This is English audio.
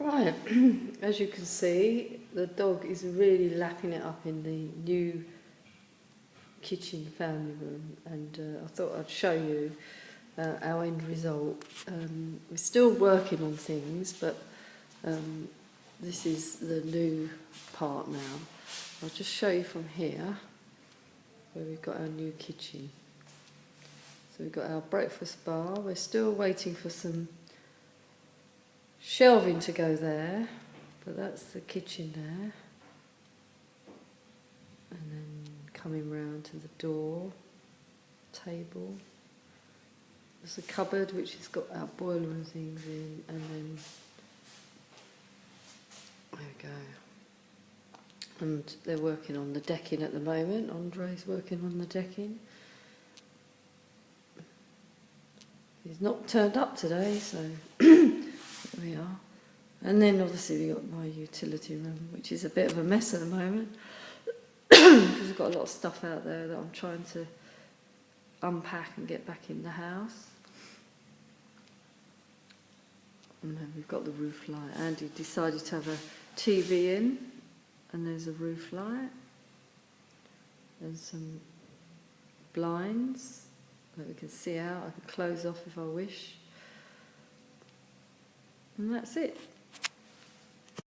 Right, as you can see, the dog is really lapping it up in the new kitchen family room, and I thought I'd show you our end result. We're still working on things, but this is the new part now. I'll just show you from here where we've got our new kitchen. So we've got our breakfast bar. We're still waiting for some shelving to go there, but that's the kitchen there. And then coming round to the door, table. There's a cupboard which has got our boiler and things in, and then there we go. And they're working on the decking at the moment. Andre's working on the decking. He's not turned up today, so there we are. And then obviously we've got my utility room, which is a bit of a mess at the moment because I've got a lot of stuff out there that I'm trying to unpack and get back in the house. And then we've got the roof light. Andy decided to have a TV in, and there's a roof light. There's some blinds that we can see out. I can close off if I wish. And that's it.